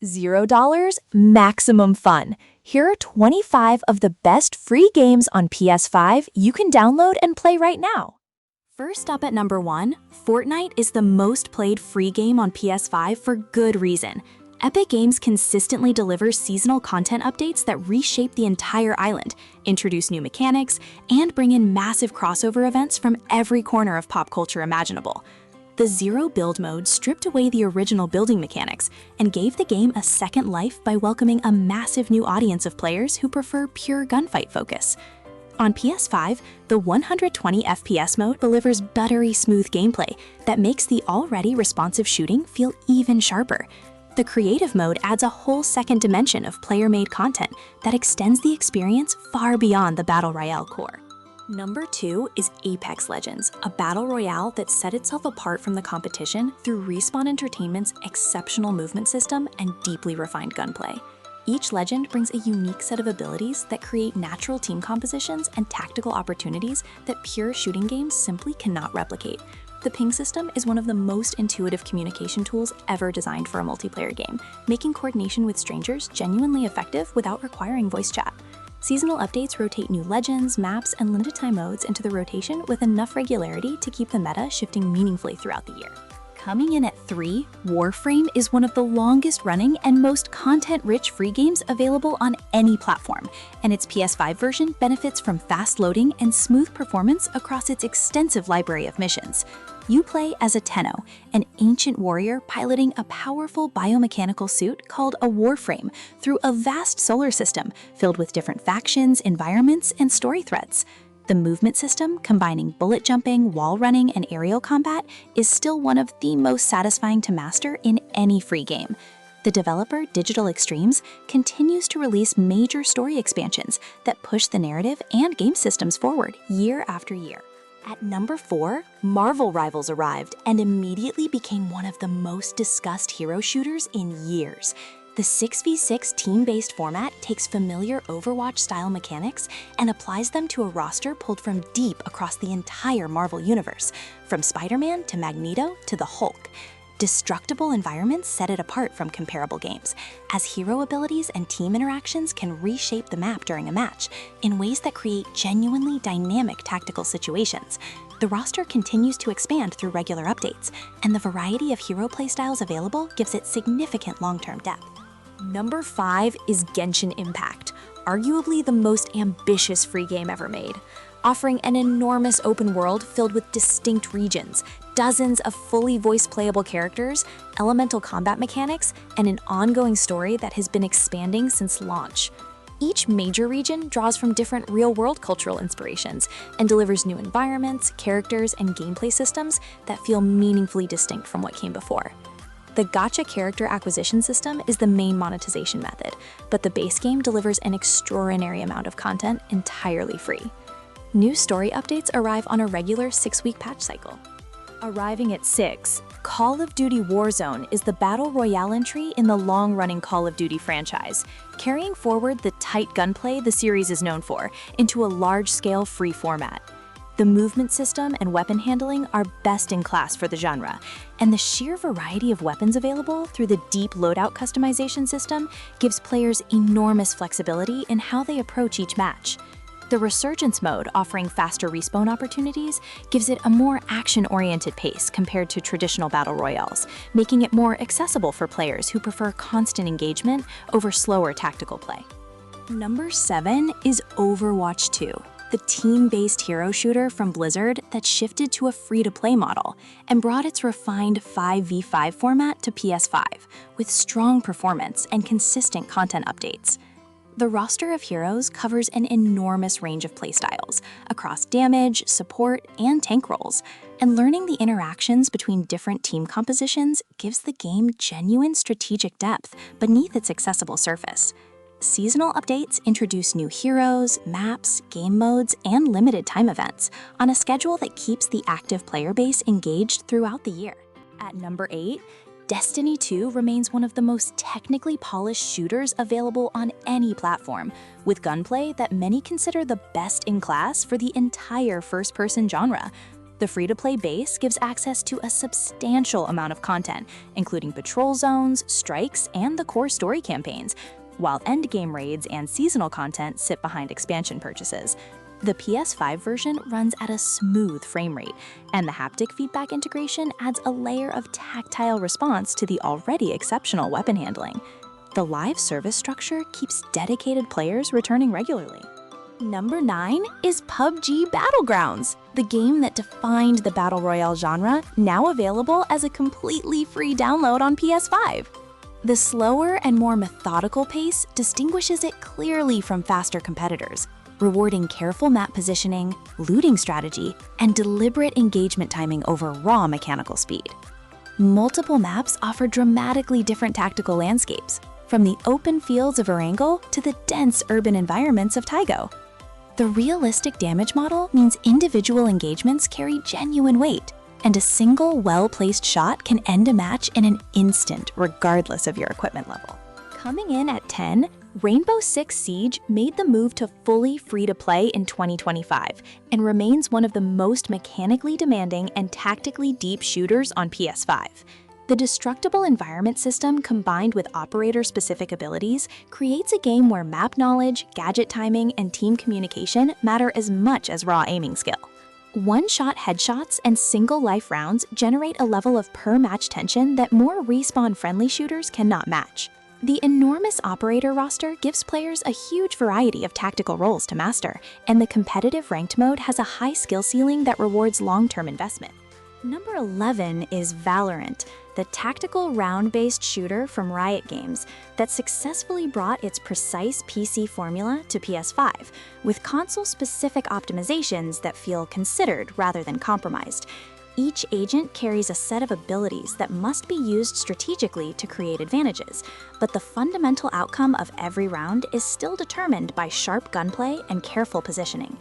$0, maximum fun. Here are 25 of the best free games on PS5 you can download and play right now. First up at number 1, Fortnite is the most played free game on PS5 for good reason. Epic Games consistently delivers seasonal content updates that reshape the entire island, introduce new mechanics, and bring in massive crossover events from every corner of pop culture imaginable. The Zero Build mode stripped away the original building mechanics and gave the game a second life by welcoming a massive new audience of players who prefer pure gunfight focus. On PS5, the 120 FPS mode delivers buttery smooth gameplay that makes the already responsive shooting feel even sharper. The creative mode adds a whole second dimension of player-made content that extends the experience far beyond the Battle Royale core. Number 2 is Apex Legends, a battle royale that set itself apart from the competition through Respawn Entertainment's exceptional movement system and deeply refined gunplay. Each legend brings a unique set of abilities that create natural team compositions and tactical opportunities that pure shooting games simply cannot replicate. The ping system is one of the most intuitive communication tools ever designed for a multiplayer game, making coordination with strangers genuinely effective without requiring voice chat. Seasonal updates rotate new legends, maps, and limited-time modes into the rotation with enough regularity to keep the meta shifting meaningfully throughout the year. Coming in at 3, Warframe is one of the longest-running and most content-rich free games available on any platform, and its PS5 version benefits from fast loading and smooth performance across its extensive library of missions. You play as a Tenno, an ancient warrior piloting a powerful biomechanical suit called a Warframe through a vast solar system filled with different factions, environments, and story threads. The movement system, combining bullet jumping, wall running, and aerial combat, is still one of the most satisfying to master in any free game. The developer, Digital Extremes, continues to release major story expansions that push the narrative and game systems forward year after year. At number 4, Marvel Rivals arrived and immediately became one of the most discussed hero shooters in years. The 6v6 team-based format takes familiar Overwatch-style mechanics and applies them to a roster pulled from deep across the entire Marvel universe, from Spider-Man to Magneto to the Hulk. Destructible environments set it apart from comparable games, as hero abilities and team interactions can reshape the map during a match in ways that create genuinely dynamic tactical situations. The roster continues to expand through regular updates, and the variety of hero playstyles available gives it significant long-term depth. Number 5 is Genshin Impact, arguably the most ambitious free game ever made. Offering an enormous open world filled with distinct regions, dozens of fully voice-playable characters, elemental combat mechanics, and an ongoing story that has been expanding since launch. Each major region draws from different real-world cultural inspirations and delivers new environments, characters, and gameplay systems that feel meaningfully distinct from what came before. The gacha character acquisition system is the main monetization method, but the base game delivers an extraordinary amount of content entirely free. New story updates arrive on a regular 6-week patch cycle. Arriving at 6, Call of Duty Warzone is the battle royale entry in the long-running Call of Duty franchise, carrying forward the tight gunplay the series is known for into a large-scale free format. The movement system and weapon handling are best in class for the genre, and the sheer variety of weapons available through the deep loadout customization system gives players enormous flexibility in how they approach each match. The Resurgence mode, offering faster respawn opportunities, gives it a more action-oriented pace compared to traditional battle royales, making it more accessible for players who prefer constant engagement over slower tactical play. Number 7 is Overwatch 2. The team-based hero shooter from Blizzard that shifted to a free-to-play model and brought its refined 5v5 format to PS5, with strong performance and consistent content updates. The roster of heroes covers an enormous range of playstyles across damage, support, and tank roles, and learning the interactions between different team compositions gives the game genuine strategic depth beneath its accessible surface. Seasonal updates introduce new heroes, maps, game modes, and limited time events on a schedule that keeps the active player base engaged throughout the year. At number 8, Destiny 2 remains one of the most technically polished shooters available on any platform, with gunplay that many consider the best in class for the entire first-person genre. The free-to-play base gives access to a substantial amount of content, including patrol zones, strikes, and the core story campaigns, while endgame raids and seasonal content sit behind expansion purchases. The PS5 version runs at a smooth frame rate, and the haptic feedback integration adds a layer of tactile response to the already exceptional weapon handling. The live service structure keeps dedicated players returning regularly. Number 9 is PUBG Battlegrounds, the game that defined the Battle Royale genre, now available as a completely free download on PS5. The slower and more methodical pace distinguishes it clearly from faster competitors, rewarding careful map positioning, looting strategy, and deliberate engagement timing over raw mechanical speed. Multiple maps offer dramatically different tactical landscapes, from the open fields of Erangel to the dense urban environments of Taigo. The realistic damage model means individual engagements carry genuine weight, and a single well-placed shot can end a match in an instant, regardless of your equipment level. Coming in at 10, Rainbow Six Siege made the move to fully free-to-play in 2025 and remains one of the most mechanically demanding and tactically deep shooters on PS5. The destructible environment system combined with operator-specific abilities creates a game where map knowledge, gadget timing, and team communication matter as much as raw aiming skill. One-shot headshots and single-life rounds generate a level of per-match tension that more respawn-friendly shooters cannot match. The enormous operator roster gives players a huge variety of tactical roles to master, and the competitive ranked mode has a high skill ceiling that rewards long-term investment. Number 11 is Valorant, the tactical round-based shooter from Riot Games that successfully brought its precise PC formula to PS5, with console-specific optimizations that feel considered rather than compromised. Each agent carries a set of abilities that must be used strategically to create advantages, but the fundamental outcome of every round is still determined by sharp gunplay and careful positioning.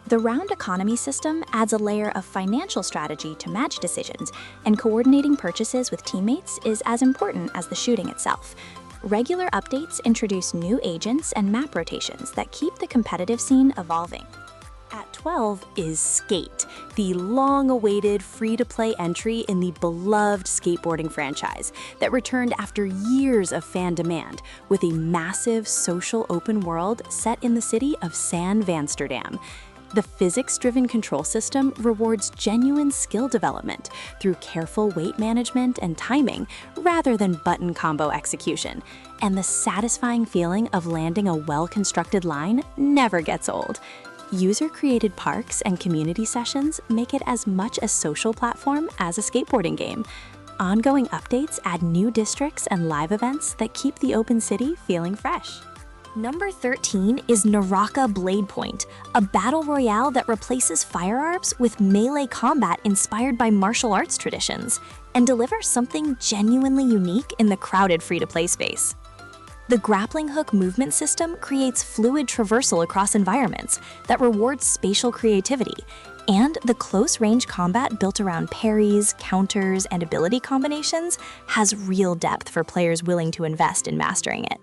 The round economy system adds a layer of financial strategy to match decisions, and coordinating purchases with teammates is as important as the shooting itself. Regular updates introduce new agents and map rotations that keep the competitive scene evolving. At 12 is Skate, the long-awaited free-to-play entry in the beloved skateboarding franchise that returned after years of fan demand with a massive social open world set in the city of San Vansterdam. The physics-driven control system rewards genuine skill development through careful weight management and timing rather than button combo execution, and the satisfying feeling of landing a well-constructed line never gets old. User-created parks and community sessions make it as much a social platform as a skateboarding game. Ongoing updates add new districts and live events that keep the open city feeling fresh. Number 13 is Naraka Bladepoint, a battle royale that replaces firearms with melee combat inspired by martial arts traditions, and delivers something genuinely unique in the crowded free-to-play space. The grappling hook movement system creates fluid traversal across environments that rewards spatial creativity, and the close-range combat built around parries, counters, and ability combinations has real depth for players willing to invest in mastering it.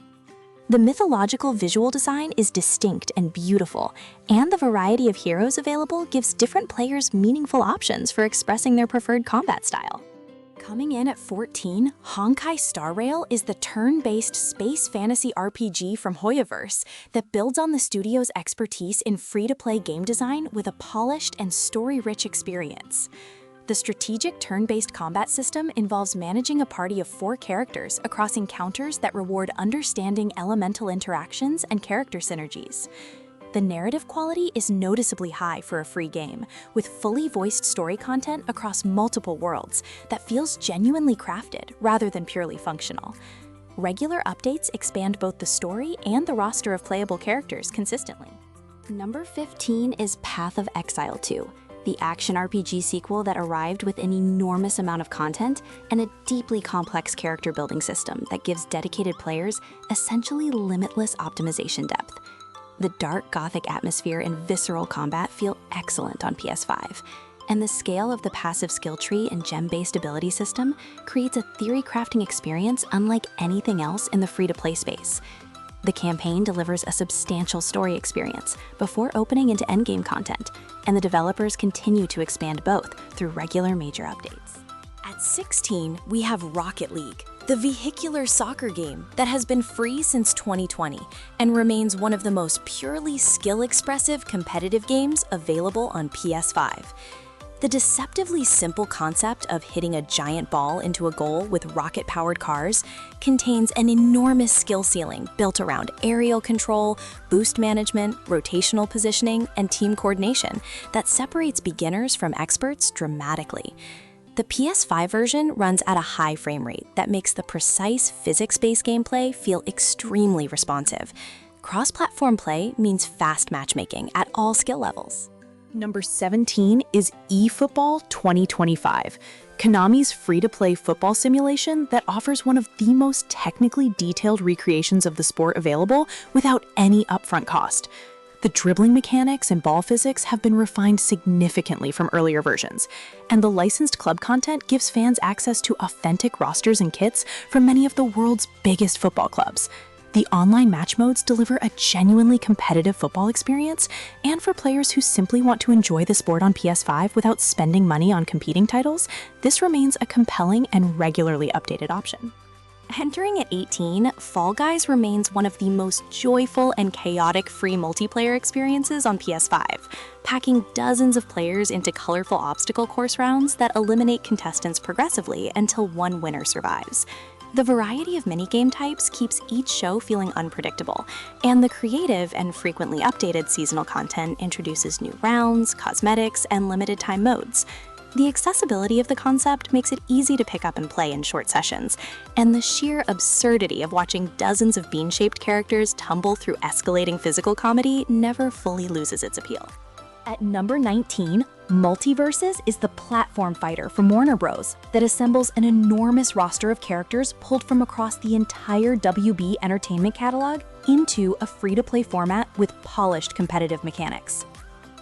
The mythological visual design is distinct and beautiful, and the variety of heroes available gives different players meaningful options for expressing their preferred combat style. Coming in at 14, Honkai Star Rail is the turn-based space fantasy RPG from Hoyoverse that builds on the studio's expertise in free-to-play game design with a polished and story-rich experience. The strategic turn-based combat system involves managing a party of 4 characters across encounters that reward understanding elemental interactions and character synergies. The narrative quality is noticeably high for a free game, with fully voiced story content across multiple worlds that feels genuinely crafted rather than purely functional. Regular updates expand both the story and the roster of playable characters consistently. Number 15 is Path of Exile 2. The action RPG sequel that arrived with an enormous amount of content and a deeply complex character building system that gives dedicated players essentially limitless optimization depth. The dark gothic atmosphere and visceral combat feel excellent on PS5, and the scale of the passive skill tree and gem-based ability system creates a theory crafting experience unlike anything else in the free-to-play space. The campaign delivers a substantial story experience before opening into endgame content, and the developers continue to expand both through regular major updates. At 16, we have Rocket League, the vehicular soccer game that has been free since 2020 and remains one of the most purely skill-expressive competitive games available on PS5. The deceptively simple concept of hitting a giant ball into a goal with rocket-powered cars contains an enormous skill ceiling built around aerial control, boost management, rotational positioning, and team coordination that separates beginners from experts dramatically. The PS5 version runs at a high frame rate that makes the precise physics-based gameplay feel extremely responsive. Cross-platform play means fast matchmaking at all skill levels. Number 17 is eFootball 2025, Konami's free-to-play football simulation that offers one of the most technically detailed recreations of the sport available without any upfront cost. The dribbling mechanics and ball physics have been refined significantly from earlier versions, and the licensed club content gives fans access to authentic rosters and kits from many of the world's biggest football clubs. The online match modes deliver a genuinely competitive football experience, and for players who simply want to enjoy the sport on PS5 without spending money on competing titles, this remains a compelling and regularly updated option. Entering at 18, Fall Guys remains one of the most joyful and chaotic free multiplayer experiences on PS5, packing dozens of players into colorful obstacle course rounds that eliminate contestants progressively until one winner survives. The variety of minigame types keeps each show feeling unpredictable, and the creative and frequently updated seasonal content introduces new rounds, cosmetics, and limited-time modes. The accessibility of the concept makes it easy to pick up and play in short sessions, and the sheer absurdity of watching dozens of bean-shaped characters tumble through escalating physical comedy never fully loses its appeal. At number 19, Multiversus is the platform fighter from Warner Bros. That assembles an enormous roster of characters pulled from across the entire WB Entertainment catalog into a free-to-play format with polished competitive mechanics.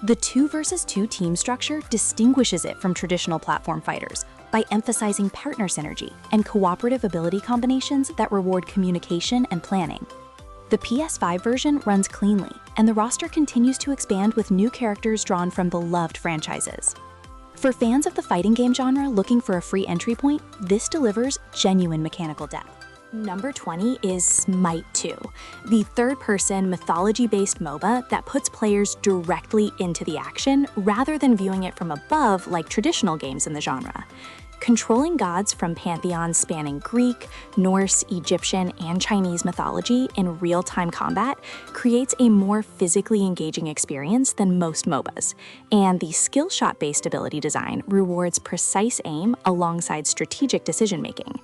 The 2 versus 2 team structure distinguishes it from traditional platform fighters by emphasizing partner synergy and cooperative ability combinations that reward communication and planning. The PS5 version runs cleanly, and the roster continues to expand with new characters drawn from beloved franchises. For fans of the fighting game genre looking for a free entry point, this delivers genuine mechanical depth. Number 20 is Smite 2, the third-person mythology-based MOBA that puts players directly into the action rather than viewing it from above like traditional games in the genre. Controlling gods from pantheons spanning Greek, Norse, Egyptian, and Chinese mythology in real-time combat creates a more physically engaging experience than most MOBAs, and the skill shot-based ability design rewards precise aim alongside strategic decision-making.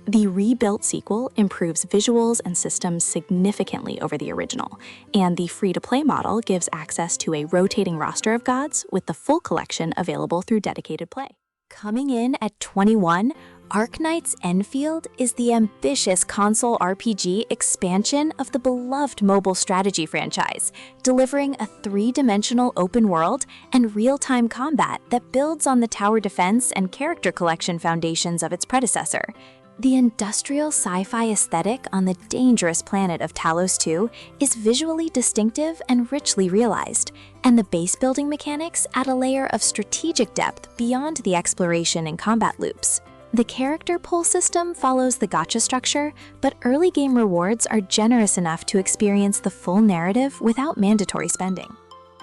The rebuilt sequel improves visuals and systems significantly over the original, and the free-to-play model gives access to a rotating roster of gods with the full collection available through dedicated play. Coming in at 21, Arknights Endfield is the ambitious console RPG expansion of the beloved mobile strategy franchise, delivering a 3-dimensional open world and real-time combat that builds on the tower defense and character collection foundations of its predecessor. The industrial sci-fi aesthetic on the dangerous planet of Talos 2 is visually distinctive and richly realized, and the base-building mechanics add a layer of strategic depth beyond the exploration and combat loops. The character pull system follows the gacha structure, but early game rewards are generous enough to experience the full narrative without mandatory spending.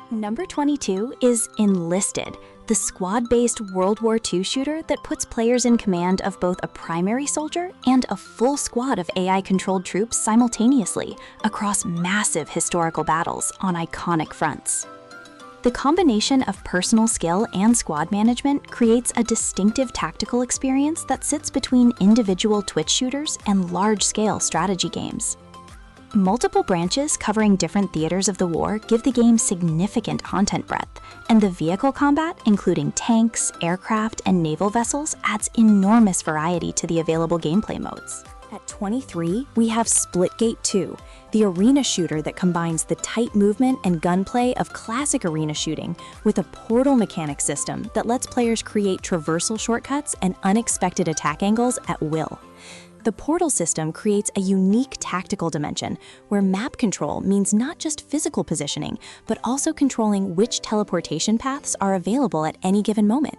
Number 22 is Enlisted, the squad-based World War II shooter that puts players in command of both a primary soldier and a full squad of AI-controlled troops simultaneously across massive historical battles on iconic fronts. The combination of personal skill and squad management creates a distinctive tactical experience that sits between individual Twitch shooters and large-scale strategy games. Multiple branches covering different theaters of the war give the game significant content breadth, and the vehicle combat, including tanks, aircraft, and naval vessels, adds enormous variety to the available gameplay modes. At 23, we have Splitgate 2, the arena shooter that combines the tight movement and gunplay of classic arena shooting with a portal mechanic system that lets players create traversal shortcuts and unexpected attack angles at will. The portal system creates a unique tactical dimension where map control means not just physical positioning, but also controlling which teleportation paths are available at any given moment.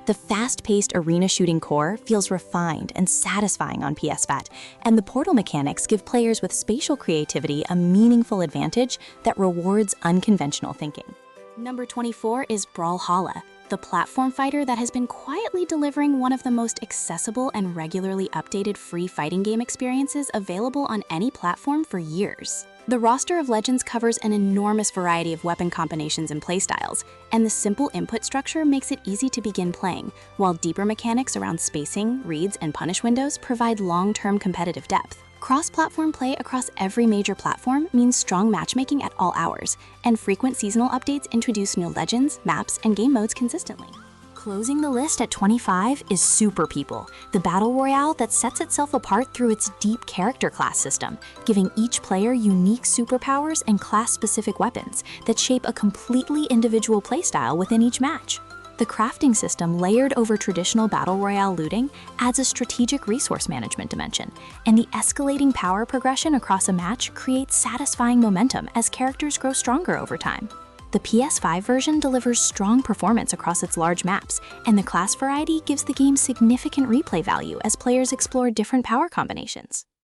The fast-paced arena shooting core feels refined and satisfying on PS5, and the portal mechanics give players with spatial creativity a meaningful advantage that rewards unconventional thinking. Number 24 is Brawlhalla, the platform fighter that has been quietly delivering one of the most accessible and regularly updated free fighting game experiences available on any platform for years. The roster of legends covers an enormous variety of weapon combinations and playstyles, and the simple input structure makes it easy to begin playing, while deeper mechanics around spacing, reads, and punish windows provide long-term competitive depth. Cross-platform play across every major platform means strong matchmaking at all hours, and frequent seasonal updates introduce new legends, maps, and game modes consistently. Closing the list at 25 is Super People, the battle royale that sets itself apart through its deep character class system, giving each player unique superpowers and class-specific weapons that shape a completely individual playstyle within each match. The crafting system layered over traditional battle royale looting adds a strategic resource management dimension, and the escalating power progression across a match creates satisfying momentum as characters grow stronger over time. The PS5 version delivers strong performance across its large maps, and the class variety gives the game significant replay value as players explore different power combinations.